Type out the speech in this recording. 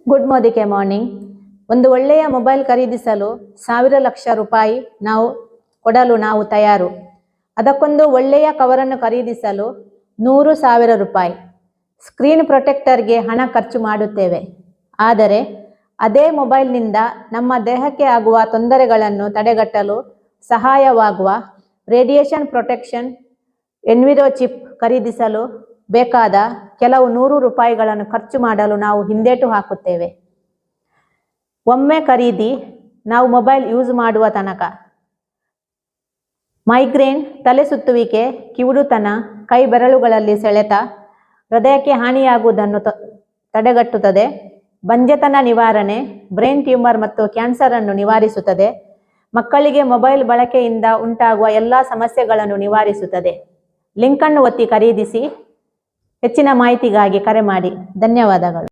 Good ಮೋದಿಕೆ morning. ಒಂದು ಒಳ್ಳೆಯ mobile ಖರೀದಿಸಲು 1000 ಲಕ್ಷ ರೂಪಾಯಿ ಕೊಡಲು ನಾವು ತಯಾರು. ಅದಕ್ಕೊಂದು ಒಳ್ಳೆಯ ಕವರನ್ನು ಖರೀದಿಸಲು 100,000 ರೂಪಾಯಿ. ಸ್ಕ್ರೀನ್ ಪ್ರೊಟೆಕ್ಟರ್ಗೆ ಹಣ ಖರ್ಚು ಮಾಡುತ್ತೇವೆ. ಆದರೆ ಅದೇ ಮೊಬೈಲ್ನಿಂದ ನಮ್ಮ ದೇಹಕ್ಕೆ ಆಗುವ ತೊಂದರೆಗಳನ್ನು ತಡೆಗಟ್ಟಲು ಸಹಾಯವಾಗುವ ರೇಡಿಯೇಷನ್ ಪ್ರೊಟೆಕ್ಷನ್ ಎನ್ವಿರೋ ಚಿಪ್ ಖರೀದಿಸಲು ಬೇಕಾದ ಕೆಲವು 100 ರೂಪಾಯಿಗಳನ್ನು ಖರ್ಚು ಮಾಡಲು ನಾವು ಹಿಂದೇಟು ಹಾಕುತ್ತೇವೆ. ಒಮ್ಮೆ ಖರೀದಿ, ನಾವು ಮೊಬೈಲ್ ಯೂಸ್ ಮಾಡುವ ತನಕ. ಮೈಗ್ರೇನ್, ತಲೆ ಸುತ್ತುವಿಕೆ, ಕಿವುಡುತನ, ಕೈ ಬೆರಳುಗಳಲ್ಲಿ ಸೆಳೆತ, ಹೃದಯಕ್ಕೆ ಹಾನಿಯಾಗುವುದನ್ನು ತಡೆಗಟ್ಟುತ್ತದೆ. ಬಂಜೆತನ ನಿವಾರಣೆ, ಬ್ರೈನ್ ಟ್ಯೂಮರ್ ಮತ್ತು ಕ್ಯಾನ್ಸರ್ ಅನ್ನು ನಿವಾರಿಸುತ್ತದೆ. ಮಕ್ಕಳಿಗೆ ಮೊಬೈಲ್ ಬಳಕೆಯಿಂದ ಉಂಟಾಗುವ ಎಲ್ಲ ಸಮಸ್ಯೆಗಳನ್ನು ನಿವಾರಿಸುತ್ತದೆ. ಲಿಂಕ್ ಅನ್ನು ಒತ್ತಿ ಖರೀದಿಸಿ. ಹೆಚ್ಚಿನ ಮಾಹಿತಿಗಾಗಿ ಕರೆ ಮಾಡಿ. ಧನ್ಯವಾದಗಳು.